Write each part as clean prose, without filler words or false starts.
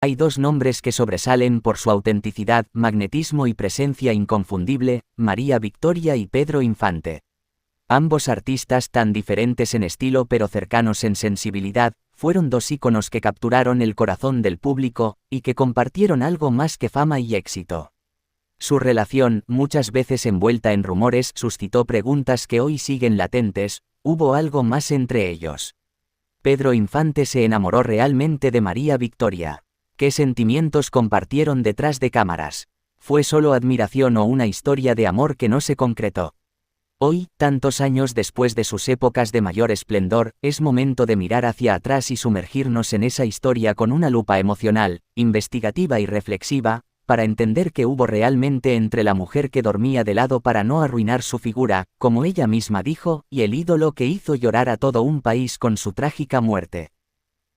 Hay dos nombres que sobresalen por su autenticidad, magnetismo y presencia inconfundible: María Victoria y Pedro Infante. Ambos artistas tan diferentes en estilo pero cercanos en sensibilidad, fueron dos íconos que capturaron el corazón del público, y que compartieron algo más que fama y éxito. Su relación, muchas veces envuelta en rumores, suscitó preguntas que hoy siguen latentes: ¿hubo algo más entre ellos? ¿Pedro Infante se enamoró realmente de María Victoria? ¿Qué sentimientos compartieron detrás de cámaras? ¿Fue solo admiración o una historia de amor que no se concretó? Hoy, tantos años después de sus épocas de mayor esplendor, es momento de mirar hacia atrás y sumergirnos en esa historia con una lupa emocional, investigativa y reflexiva, para entender qué hubo realmente entre la mujer que dormía de lado para no arruinar su figura, como ella misma dijo, y el ídolo que hizo llorar a todo un país con su trágica muerte.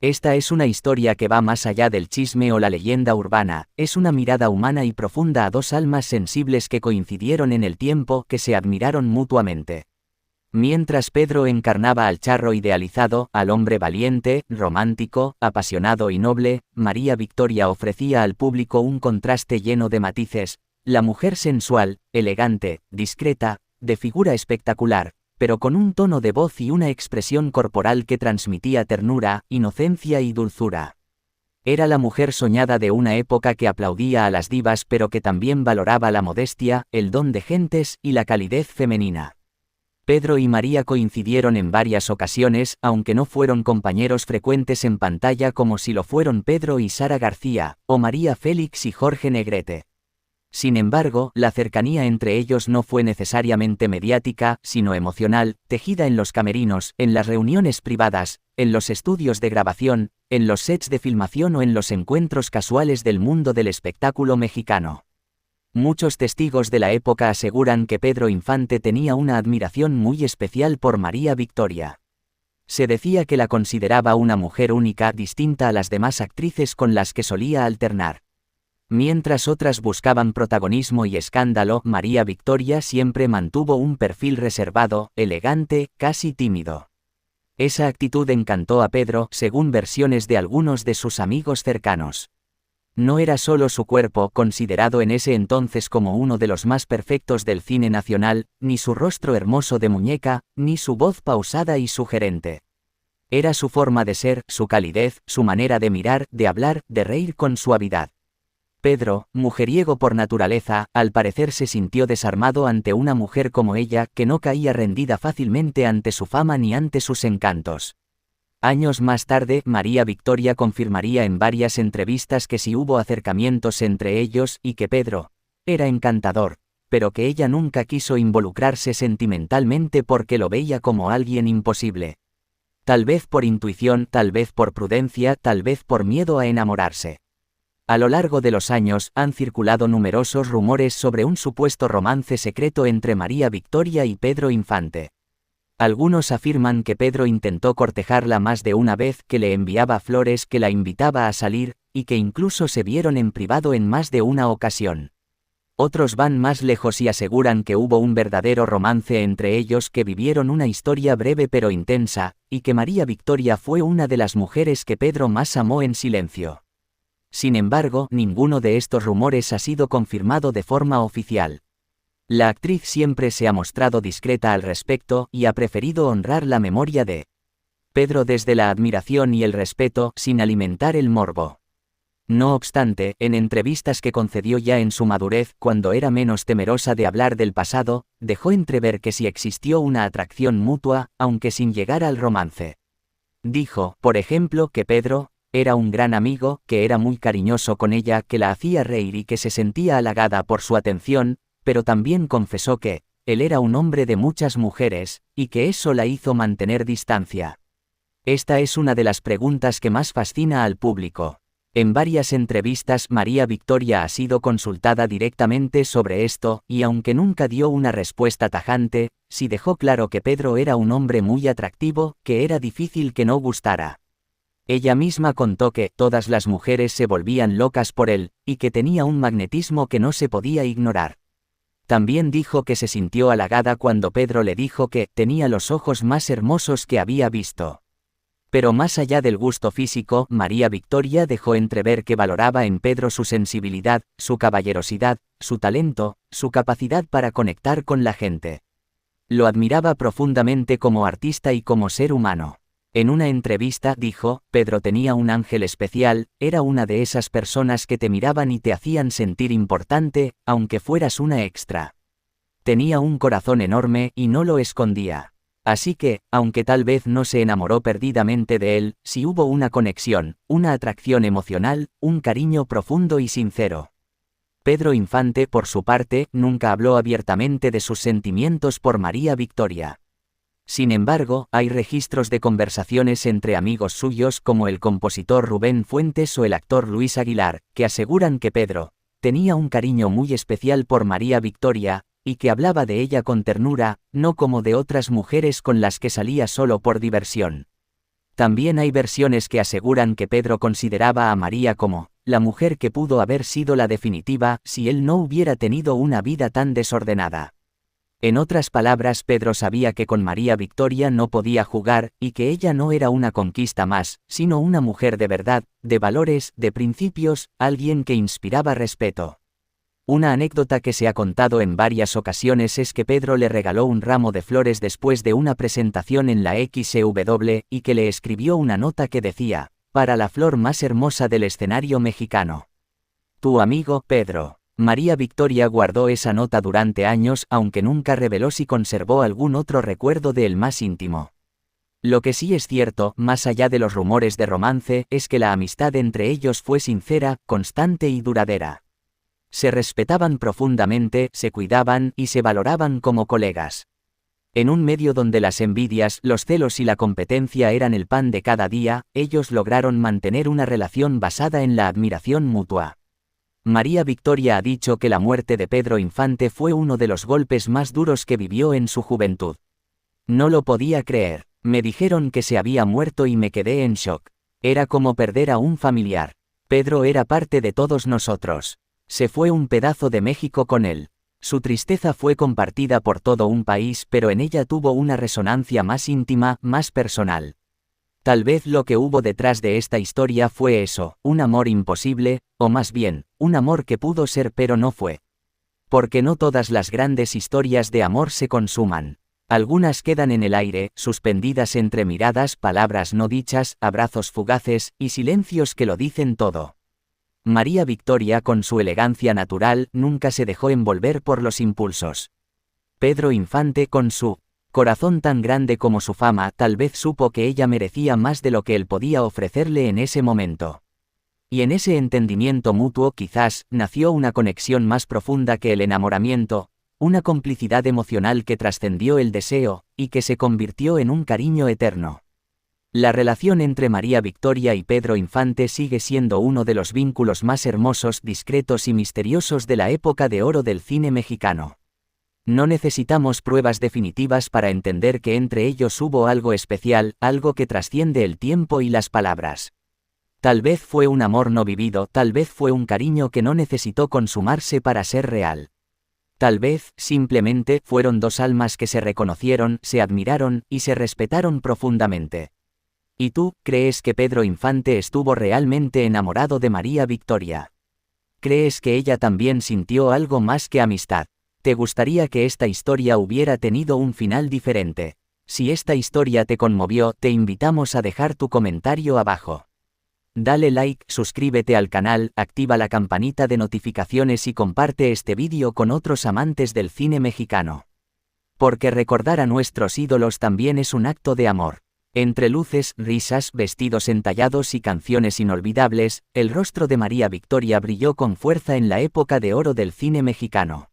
Esta es una historia que va más allá del chisme o la leyenda urbana, es una mirada humana y profunda a dos almas sensibles que coincidieron en el tiempo, que se admiraron mutuamente. Mientras Pedro encarnaba al charro idealizado, al hombre valiente, romántico, apasionado y noble, María Victoria ofrecía al público un contraste lleno de matices: la mujer sensual, elegante, discreta, de figura espectacular, pero con un tono de voz y una expresión corporal que transmitía ternura, inocencia y dulzura. Era la mujer soñada de una época que aplaudía a las divas pero que también valoraba la modestia, el don de gentes y la calidez femenina. Pedro y María coincidieron en varias ocasiones, aunque no fueron compañeros frecuentes en pantalla como si lo fueron Pedro y Sara García, o María Félix y Jorge Negrete. Sin embargo, la cercanía entre ellos no fue necesariamente mediática, sino emocional, tejida en los camerinos, en las reuniones privadas, en los estudios de grabación, en los sets de filmación o en los encuentros casuales del mundo del espectáculo mexicano. Muchos testigos de la época aseguran que Pedro Infante tenía una admiración muy especial por María Victoria. Se decía que la consideraba una mujer única, distinta a las demás actrices con las que solía alternar. Mientras otras buscaban protagonismo y escándalo, María Victoria siempre mantuvo un perfil reservado, elegante, casi tímido. Esa actitud encantó a Pedro, según versiones de algunos de sus amigos cercanos. No era solo su cuerpo, considerado en ese entonces como uno de los más perfectos del cine nacional, ni su rostro hermoso de muñeca, ni su voz pausada y sugerente. Era su forma de ser, su calidez, su manera de mirar, de hablar, de reír con suavidad. Pedro, mujeriego por naturaleza, al parecer se sintió desarmado ante una mujer como ella, que no caía rendida fácilmente ante su fama ni ante sus encantos. Años más tarde, María Victoria confirmaría en varias entrevistas que sí hubo acercamientos entre ellos y que Pedro era encantador, pero que ella nunca quiso involucrarse sentimentalmente porque lo veía como alguien imposible. Tal vez por intuición, tal vez por prudencia, tal vez por miedo a enamorarse. A lo largo de los años, han circulado numerosos rumores sobre un supuesto romance secreto entre María Victoria y Pedro Infante. Algunos afirman que Pedro intentó cortejarla más de una vez, que le enviaba flores, que la invitaba a salir, y que incluso se vieron en privado en más de una ocasión. Otros van más lejos y aseguran que hubo un verdadero romance entre ellos, que vivieron una historia breve pero intensa, y que María Victoria fue una de las mujeres que Pedro más amó en silencio. Sin embargo, ninguno de estos rumores ha sido confirmado de forma oficial. La actriz siempre se ha mostrado discreta al respecto y ha preferido honrar la memoria de Pedro desde la admiración y el respeto, sin alimentar el morbo. No obstante, en entrevistas que concedió ya en su madurez, cuando era menos temerosa de hablar del pasado, dejó entrever que sí existió una atracción mutua, aunque sin llegar al romance. Dijo, por ejemplo, que Pedro era un gran amigo, que era muy cariñoso con ella, que la hacía reír y que se sentía halagada por su atención, pero también confesó que él era un hombre de muchas mujeres, y que eso la hizo mantener distancia. Esta es una de las preguntas que más fascina al público. En varias entrevistas, María Victoria ha sido consultada directamente sobre esto, y aunque nunca dio una respuesta tajante, sí dejó claro que Pedro era un hombre muy atractivo, que era difícil que no gustara. Ella misma contó que todas las mujeres se volvían locas por él, y que tenía un magnetismo que no se podía ignorar. También dijo que se sintió halagada cuando Pedro le dijo que tenía los ojos más hermosos que había visto. Pero más allá del gusto físico, María Victoria dejó entrever que valoraba en Pedro su sensibilidad, su caballerosidad, su talento, su capacidad para conectar con la gente. Lo admiraba profundamente como artista y como ser humano. En una entrevista dijo, Pedro tenía un ángel especial, era una de esas personas que te miraban y te hacían sentir importante, aunque fueras una extra. Tenía un corazón enorme y no lo escondía. Así que, aunque tal vez no se enamoró perdidamente de él, sí hubo una conexión, una atracción emocional, un cariño profundo y sincero. Pedro Infante, por su parte, nunca habló abiertamente de sus sentimientos por María Victoria. Sin embargo, hay registros de conversaciones entre amigos suyos como el compositor Rubén Fuentes o el actor Luis Aguilar, que aseguran que Pedro tenía un cariño muy especial por María Victoria, y que hablaba de ella con ternura, no como de otras mujeres con las que salía solo por diversión. También hay versiones que aseguran que Pedro consideraba a María como la mujer que pudo haber sido la definitiva si él no hubiera tenido una vida tan desordenada. En otras palabras, Pedro sabía que con María Victoria no podía jugar, y que ella no era una conquista más, sino una mujer de verdad, de valores, de principios, alguien que inspiraba respeto. Una anécdota que se ha contado en varias ocasiones es que Pedro le regaló un ramo de flores después de una presentación en la XW y que le escribió una nota que decía, para la flor más hermosa del escenario mexicano. Tu amigo, Pedro. María Victoria guardó esa nota durante años, aunque nunca reveló si conservó algún otro recuerdo de él más íntimo. Lo que sí es cierto, más allá de los rumores de romance, es que la amistad entre ellos fue sincera, constante y duradera. Se respetaban profundamente, se cuidaban y se valoraban como colegas. En un medio donde las envidias, los celos y la competencia eran el pan de cada día, ellos lograron mantener una relación basada en la admiración mutua. María Victoria ha dicho que la muerte de Pedro Infante fue uno de los golpes más duros que vivió en su juventud. No lo podía creer. Me dijeron que se había muerto y me quedé en shock. Era como perder a un familiar. Pedro era parte de todos nosotros. Se fue un pedazo de México con él. Su tristeza fue compartida por todo un país, pero en ella tuvo una resonancia más íntima, más personal. Tal vez lo que hubo detrás de esta historia fue eso, un amor imposible, o más bien, un amor que pudo ser pero no fue. Porque no todas las grandes historias de amor se consuman. Algunas quedan en el aire, suspendidas entre miradas, palabras no dichas, abrazos fugaces, y silencios que lo dicen todo. María Victoria, con su elegancia natural, nunca se dejó envolver por los impulsos. Pedro Infante, con su corazón tan grande como su fama, tal vez supo que ella merecía más de lo que él podía ofrecerle en ese momento. Y en ese entendimiento mutuo quizás, nació una conexión más profunda que el enamoramiento, una complicidad emocional que trascendió el deseo, y que se convirtió en un cariño eterno. La relación entre María Victoria y Pedro Infante sigue siendo uno de los vínculos más hermosos, discretos y misteriosos de la época de oro del cine mexicano. No necesitamos pruebas definitivas para entender que entre ellos hubo algo especial, algo que trasciende el tiempo y las palabras. Tal vez fue un amor no vivido, tal vez fue un cariño que no necesitó consumarse para ser real. Tal vez, simplemente, fueron dos almas que se reconocieron, se admiraron y se respetaron profundamente. ¿Y tú, crees que Pedro Infante estuvo realmente enamorado de María Victoria? ¿Crees que ella también sintió algo más que amistad? ¿Te gustaría que esta historia hubiera tenido un final diferente? Si esta historia te conmovió, te invitamos a dejar tu comentario abajo. Dale like, suscríbete al canal, activa la campanita de notificaciones y comparte este vídeo con otros amantes del cine mexicano. Porque recordar a nuestros ídolos también es un acto de amor. Entre luces, risas, vestidos entallados y canciones inolvidables, el rostro de María Victoria brilló con fuerza en la época de oro del cine mexicano.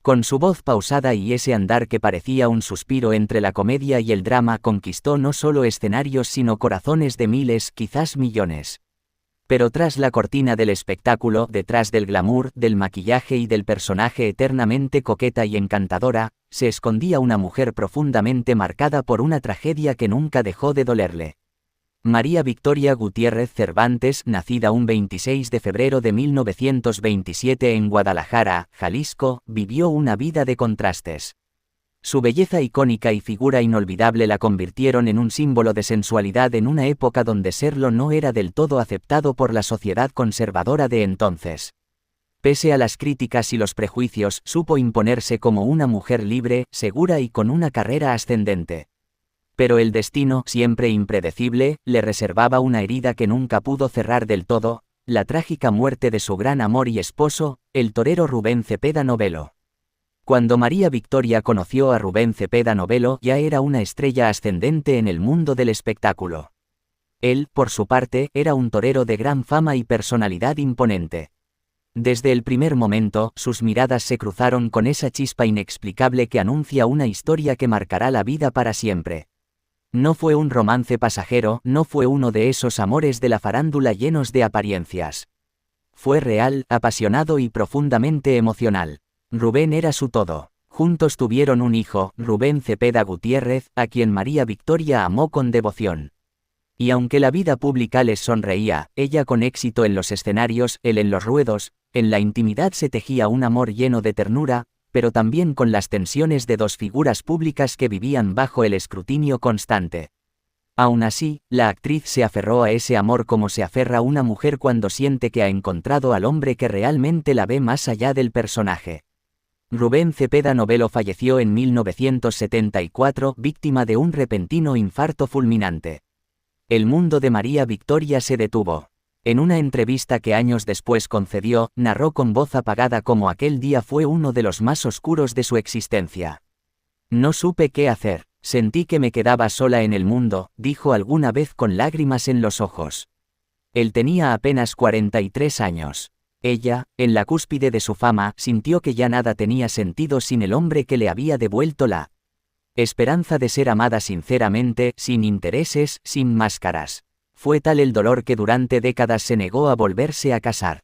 Con su voz pausada y ese andar que parecía un suspiro entre la comedia y el drama, conquistó no solo escenarios sino corazones de miles, quizás millones. Pero tras la cortina del espectáculo, detrás del glamour, del maquillaje y del personaje eternamente coqueta y encantadora, se escondía una mujer profundamente marcada por una tragedia que nunca dejó de dolerle. María Victoria Gutiérrez Cervantes, nacida un 26 de febrero de 1927 en Guadalajara, Jalisco, vivió una vida de contrastes. Su belleza icónica y figura inolvidable la convirtieron en un símbolo de sensualidad en una época donde serlo no era del todo aceptado por la sociedad conservadora de entonces. Pese a las críticas y los prejuicios, supo imponerse como una mujer libre, segura y con una carrera ascendente. Pero el destino, siempre impredecible, le reservaba una herida que nunca pudo cerrar del todo: la trágica muerte de su gran amor y esposo, el torero Rubén Cepeda Novello. Cuando María Victoria conoció a Rubén Cepeda Novello, ya era una estrella ascendente en el mundo del espectáculo. Él, por su parte, era un torero de gran fama y personalidad imponente. Desde el primer momento, sus miradas se cruzaron con esa chispa inexplicable que anuncia una historia que marcará la vida para siempre. No fue un romance pasajero, no fue uno de esos amores de la farándula llenos de apariencias. Fue real, apasionado y profundamente emocional. Rubén era su todo. Juntos tuvieron un hijo, Rubén Cepeda Gutiérrez, a quien María Victoria amó con devoción. Y aunque la vida pública les sonreía, ella con éxito en los escenarios, él en los ruedos, en la intimidad se tejía un amor lleno de ternura, pero también con las tensiones de dos figuras públicas que vivían bajo el escrutinio constante. Aún así, la actriz se aferró a ese amor como se aferra una mujer cuando siente que ha encontrado al hombre que realmente la ve más allá del personaje. Rubén Cepeda Novello falleció en 1974, víctima de un repentino infarto fulminante. El mundo de María Victoria se detuvo. En una entrevista que años después concedió, narró con voz apagada cómo aquel día fue uno de los más oscuros de su existencia. No supe qué hacer, sentí que me quedaba sola en el mundo, dijo alguna vez con lágrimas en los ojos. Él tenía apenas 43 años. Ella, en la cúspide de su fama, sintió que ya nada tenía sentido sin el hombre que le había devuelto la esperanza de ser amada sinceramente, sin intereses, sin máscaras. Fue tal el dolor que durante décadas se negó a volverse a casar.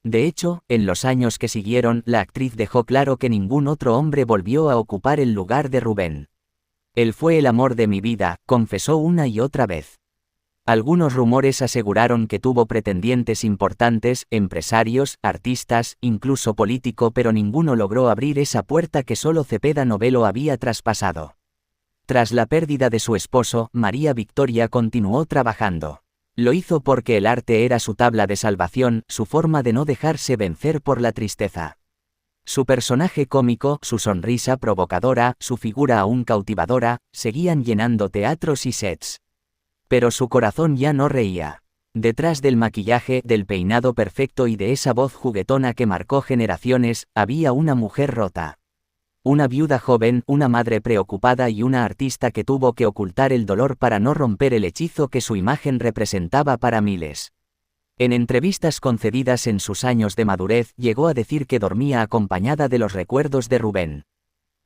De hecho, en los años que siguieron, la actriz dejó claro que ningún otro hombre volvió a ocupar el lugar de Rubén. Él fue el amor de mi vida, confesó una y otra vez. Algunos rumores aseguraron que tuvo pretendientes importantes, empresarios, artistas, incluso político, pero ninguno logró abrir esa puerta que solo Cepeda Novello había traspasado. Tras la pérdida de su esposo, María Victoria continuó trabajando. Lo hizo porque el arte era su tabla de salvación, su forma de no dejarse vencer por la tristeza. Su personaje cómico, su sonrisa provocadora, su figura aún cautivadora, seguían llenando teatros y sets. Pero su corazón ya no reía. Detrás del maquillaje, del peinado perfecto y de esa voz juguetona que marcó generaciones, había una mujer rota. Una viuda joven, una madre preocupada y una artista que tuvo que ocultar el dolor para no romper el hechizo que su imagen representaba para miles. En entrevistas concedidas en sus años de madurez, llegó a decir que dormía acompañada de los recuerdos de Rubén.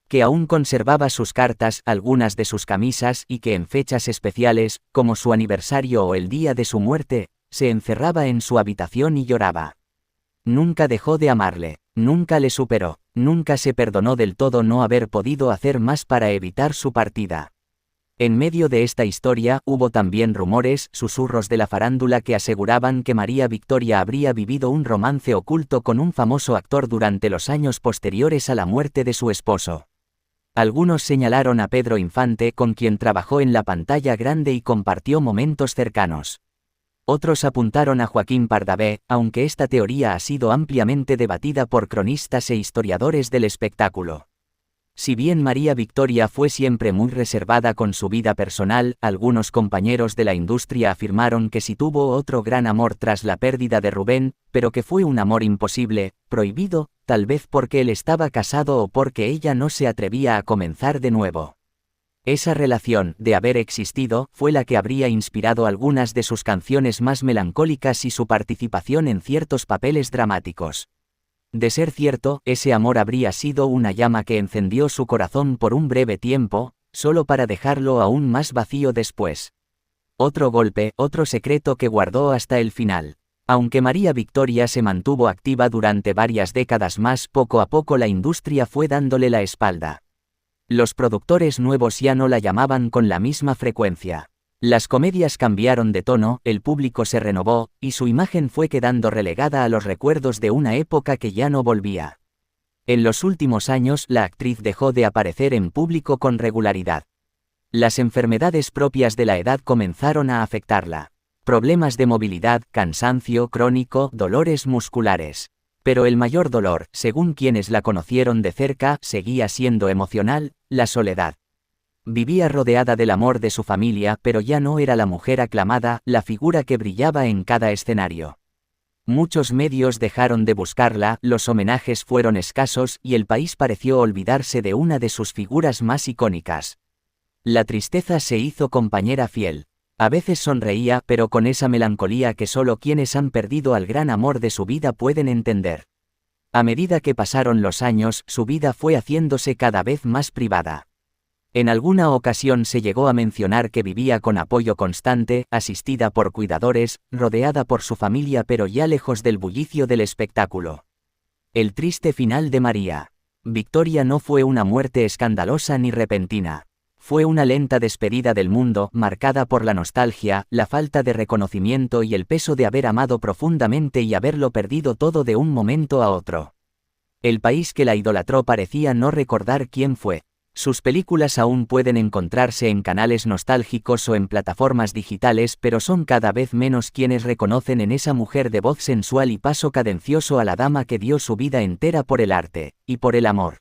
Que aún conservaba sus cartas, algunas de sus camisas, y que en fechas especiales, como su aniversario o el día de su muerte, se encerraba en su habitación y lloraba. Nunca dejó de amarle, nunca le superó, nunca se perdonó del todo no haber podido hacer más para evitar su partida. En medio de esta historia, hubo también rumores, susurros de la farándula que aseguraban que María Victoria habría vivido un romance oculto con un famoso actor durante los años posteriores a la muerte de su esposo. Algunos señalaron a Pedro Infante, con quien trabajó en la pantalla grande y compartió momentos cercanos. Otros apuntaron a Joaquín Pardavé, aunque esta teoría ha sido ampliamente debatida por cronistas e historiadores del espectáculo. Si bien María Victoria fue siempre muy reservada con su vida personal, algunos compañeros de la industria afirmaron que sí tuvo otro gran amor tras la pérdida de Rubén, pero que fue un amor imposible, prohibido, tal vez porque él estaba casado o porque ella no se atrevía a comenzar de nuevo. Esa relación, de haber existido, fue la que habría inspirado algunas de sus canciones más melancólicas y su participación en ciertos papeles dramáticos. De ser cierto, ese amor habría sido una llama que encendió su corazón por un breve tiempo, solo para dejarlo aún más vacío después. Otro golpe, otro secreto que guardó hasta el final. Aunque María Victoria se mantuvo activa durante varias décadas más, poco a poco la industria fue dándole la espalda. Los productores nuevos ya no la llamaban con la misma frecuencia. Las comedias cambiaron de tono, el público se renovó, y su imagen fue quedando relegada a los recuerdos de una época que ya no volvía. En los últimos años la actriz dejó de aparecer en público con regularidad. Las enfermedades propias de la edad comenzaron a afectarla. Problemas de movilidad, cansancio crónico, dolores musculares. Pero el mayor dolor, según quienes la conocieron de cerca, seguía siendo emocional, la soledad. Vivía rodeada del amor de su familia, pero ya no era la mujer aclamada, la figura que brillaba en cada escenario. Muchos medios dejaron de buscarla, los homenajes fueron escasos y el país pareció olvidarse de una de sus figuras más icónicas. La tristeza se hizo compañera fiel. A veces sonreía, pero con esa melancolía que solo quienes han perdido al gran amor de su vida pueden entender. A medida que pasaron los años, su vida fue haciéndose cada vez más privada. En alguna ocasión se llegó a mencionar que vivía con apoyo constante, asistida por cuidadores, rodeada por su familia pero ya lejos del bullicio del espectáculo. El triste final de María Victoria no fue una muerte escandalosa ni repentina. Fue una lenta despedida del mundo, marcada por la nostalgia, la falta de reconocimiento y el peso de haber amado profundamente y haberlo perdido todo de un momento a otro. El país que la idolatró parecía no recordar quién fue. Sus películas aún pueden encontrarse en canales nostálgicos o en plataformas digitales, pero son cada vez menos quienes reconocen en esa mujer de voz sensual y paso cadencioso a la dama que dio su vida entera por el arte, y por el amor.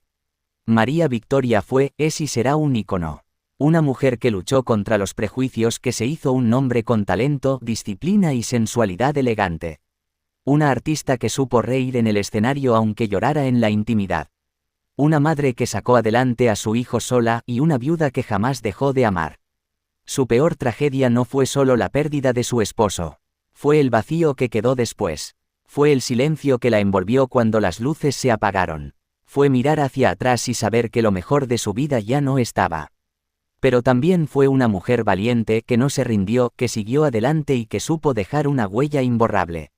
María Victoria fue, es y será un ícono. Una mujer que luchó contra los prejuicios, que se hizo un nombre con talento, disciplina y sensualidad elegante. Una artista que supo reír en el escenario aunque llorara en la intimidad. Una madre que sacó adelante a su hijo sola y una viuda que jamás dejó de amar. Su peor tragedia no fue solo la pérdida de su esposo. Fue el vacío que quedó después. Fue el silencio que la envolvió cuando las luces se apagaron. Fue mirar hacia atrás y saber que lo mejor de su vida ya no estaba. Pero también fue una mujer valiente que no se rindió, que siguió adelante y que supo dejar una huella imborrable.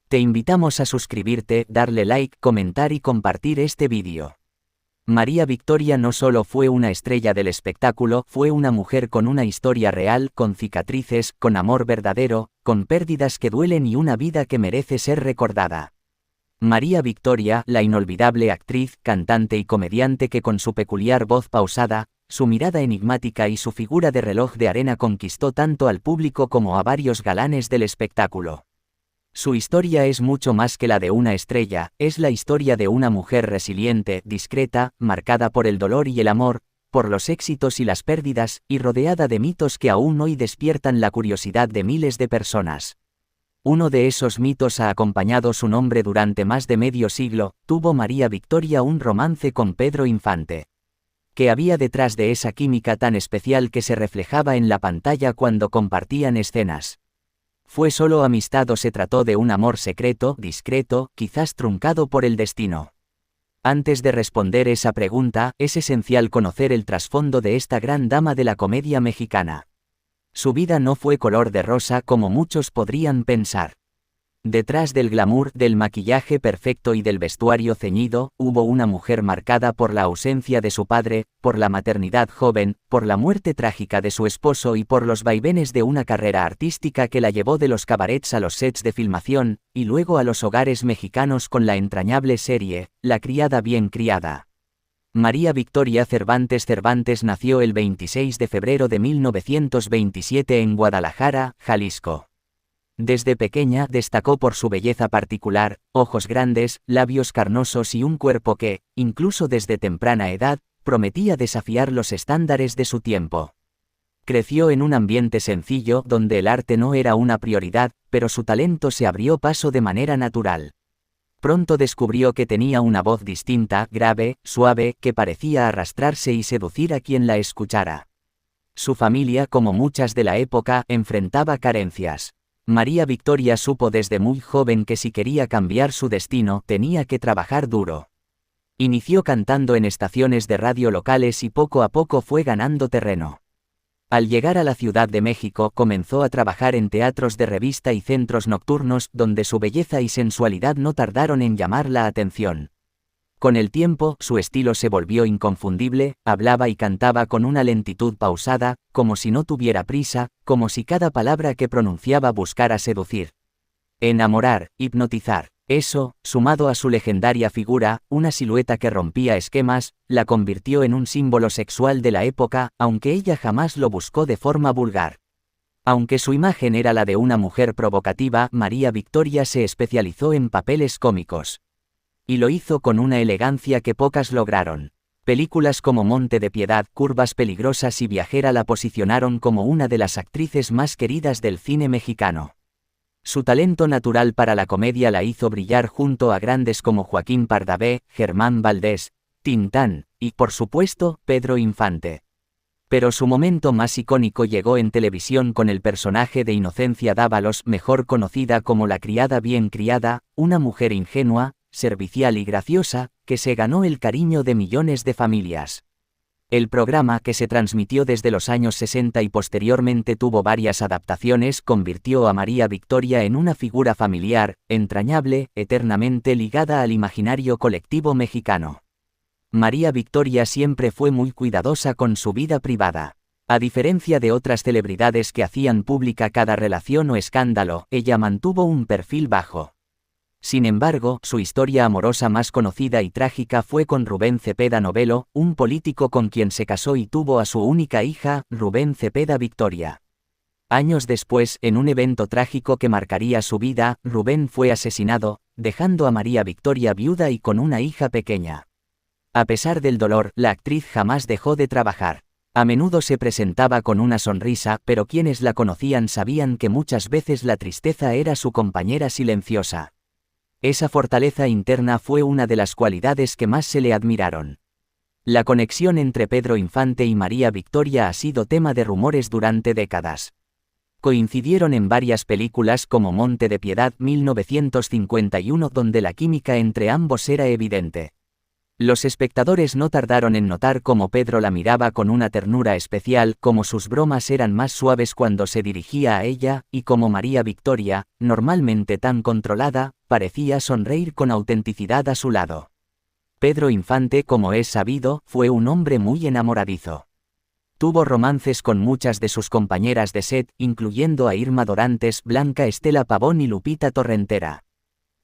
Te invitamos a suscribirte, darle like, comentar y compartir este vídeo. María Victoria no solo fue una estrella del espectáculo, fue una mujer con una historia real, con cicatrices, con amor verdadero, con pérdidas que duelen y una vida que merece ser recordada. María Victoria, la inolvidable actriz, cantante y comediante que con su peculiar voz pausada, su mirada enigmática y su figura de reloj de arena conquistó tanto al público como a varios galanes del espectáculo. Su historia es mucho más que la de una estrella, es la historia de una mujer resiliente, discreta, marcada por el dolor y el amor, por los éxitos y las pérdidas, y rodeada de mitos que aún hoy despiertan la curiosidad de miles de personas. Uno de esos mitos ha acompañado su nombre durante más de medio siglo. Tuvo María Victoria un romance con Pedro Infante. ¿Qué había detrás de esa química tan especial que se reflejaba en la pantalla cuando compartían escenas? ¿Fue solo amistad o se trató de un amor secreto, discreto, quizás truncado por el destino? Antes de responder esa pregunta, es esencial conocer el trasfondo de esta gran dama de la comedia mexicana. Su vida no fue color de rosa como muchos podrían pensar. Detrás del glamour, del maquillaje perfecto y del vestuario ceñido, hubo una mujer marcada por la ausencia de su padre, por la maternidad joven, por la muerte trágica de su esposo y por los vaivenes de una carrera artística que la llevó de los cabarets a los sets de filmación, y luego a los hogares mexicanos con la entrañable serie, La criada bien criada. María Victoria Cervantes Cervantes nació el 26 de febrero de 1927 en Guadalajara, Jalisco. Desde pequeña destacó por su belleza particular, ojos grandes, labios carnosos y un cuerpo que, incluso desde temprana edad, prometía desafiar los estándares de su tiempo. Creció en un ambiente sencillo donde el arte no era una prioridad, pero su talento se abrió paso de manera natural. Pronto descubrió que tenía una voz distinta, grave, suave, que parecía arrastrarse y seducir a quien la escuchara. Su familia, como muchas de la época, enfrentaba carencias. María Victoria supo desde muy joven que si quería cambiar su destino, tenía que trabajar duro. Inició cantando en estaciones de radio locales y poco a poco fue ganando terreno. Al llegar a la Ciudad de México, comenzó a trabajar en teatros de revista y centros nocturnos, donde su belleza y sensualidad no tardaron en llamar la atención. Con el tiempo, su estilo se volvió inconfundible, hablaba y cantaba con una lentitud pausada, como si no tuviera prisa, como si cada palabra que pronunciaba buscara seducir. Enamorar, hipnotizar. Eso, sumado a su legendaria figura, una silueta que rompía esquemas, la convirtió en un símbolo sexual de la época, aunque ella jamás lo buscó de forma vulgar. Aunque su imagen era la de una mujer provocativa, María Victoria se especializó en papeles cómicos. Y lo hizo con una elegancia que pocas lograron. Películas como Monte de Piedad, Curvas Peligrosas y Viajera la posicionaron como una de las actrices más queridas del cine mexicano. Su talento natural para la comedia la hizo brillar junto a grandes como Joaquín Pardavé, Germán Valdés, Tintán, y, por supuesto, Pedro Infante. Pero su momento más icónico llegó en televisión con el personaje de Inocencia Dávalos, mejor conocida como la criada bien criada, una mujer ingenua, servicial y graciosa, que se ganó el cariño de millones de familias. El programa, que se transmitió desde los años 60 y posteriormente tuvo varias adaptaciones, convirtió a María Victoria en una figura familiar, entrañable, eternamente ligada al imaginario colectivo mexicano. María Victoria siempre fue muy cuidadosa con su vida privada. A diferencia de otras celebridades que hacían pública cada relación o escándalo, ella mantuvo un perfil bajo. Sin embargo, su historia amorosa más conocida y trágica fue con Rubén Cepeda Novelo, un político con quien se casó y tuvo a su única hija, Rubén Cepeda Victoria. Años después, en un evento trágico que marcaría su vida, Rubén fue asesinado, dejando a María Victoria viuda y con una hija pequeña. A pesar del dolor, la actriz jamás dejó de trabajar. A menudo se presentaba con una sonrisa, pero quienes la conocían sabían que muchas veces la tristeza era su compañera silenciosa. Esa fortaleza interna fue una de las cualidades que más se le admiraron. La conexión entre Pedro Infante y María Victoria ha sido tema de rumores durante décadas. Coincidieron en varias películas como Monte de Piedad 1951, donde la química entre ambos era evidente. Los espectadores no tardaron en notar cómo Pedro la miraba con una ternura especial, cómo sus bromas eran más suaves cuando se dirigía a ella, y cómo María Victoria, normalmente tan controlada, parecía sonreír con autenticidad a su lado. Pedro Infante, como es sabido, fue un hombre muy enamoradizo. Tuvo romances con muchas de sus compañeras de set, incluyendo a Irma Dorantes, Blanca Estela Pavón y Lupita Torrentera.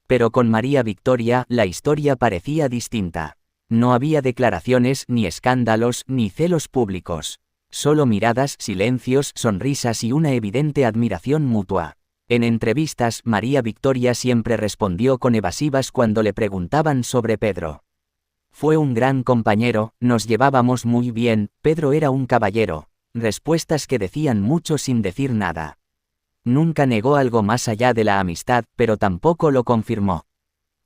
Pero con María Victoria, la historia parecía distinta. No había declaraciones, ni escándalos, ni celos públicos. Solo miradas, silencios, sonrisas y una evidente admiración mutua. En entrevistas, María Victoria siempre respondió con evasivas cuando le preguntaban sobre Pedro. Fue un gran compañero, nos llevábamos muy bien, Pedro era un caballero. Respuestas que decían mucho sin decir nada. Nunca negó algo más allá de la amistad, pero tampoco lo confirmó.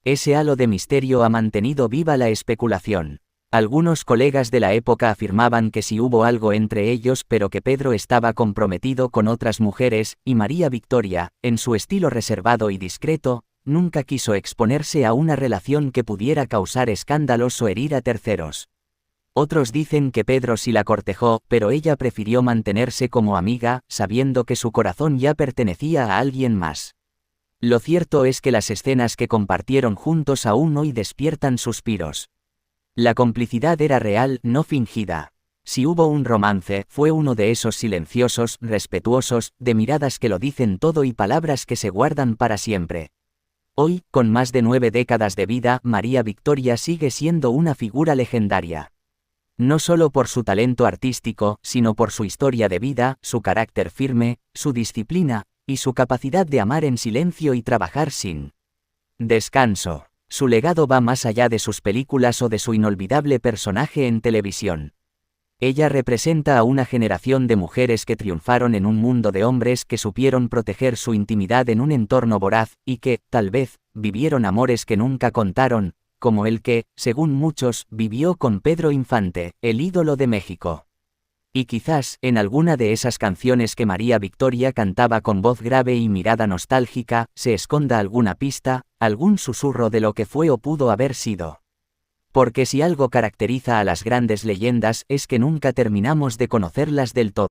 Ese halo de misterio ha mantenido viva la especulación. Algunos colegas de la época afirmaban que sí hubo algo entre ellos, pero que Pedro estaba comprometido con otras mujeres, y María Victoria, en su estilo reservado y discreto, nunca quiso exponerse a una relación que pudiera causar escándalos o herir a terceros. Otros dicen que Pedro sí la cortejó, pero ella prefirió mantenerse como amiga, sabiendo que su corazón ya pertenecía a alguien más. Lo cierto es que las escenas que compartieron juntos aún hoy despiertan suspiros. La complicidad era real, no fingida. Si hubo un romance, fue uno de esos silenciosos, respetuosos, de miradas que lo dicen todo y palabras que se guardan para siempre. Hoy, con más de 9 décadas de vida, María Victoria sigue siendo una figura legendaria. No solo por su talento artístico, sino por su historia de vida, su carácter firme, su disciplina, y su capacidad de amar en silencio y trabajar sin descanso. Su legado va más allá de sus películas o de su inolvidable personaje en televisión. Ella representa a una generación de mujeres que triunfaron en un mundo de hombres que supieron proteger su intimidad en un entorno voraz, y que, tal vez, vivieron amores que nunca contaron, como el que, según muchos, vivió con Pedro Infante, el ídolo de México. Y quizás, en alguna de esas canciones que María Victoria cantaba con voz grave y mirada nostálgica, se esconda alguna pista, algún susurro de lo que fue o pudo haber sido. Porque si algo caracteriza a las grandes leyendas es que nunca terminamos de conocerlas del todo.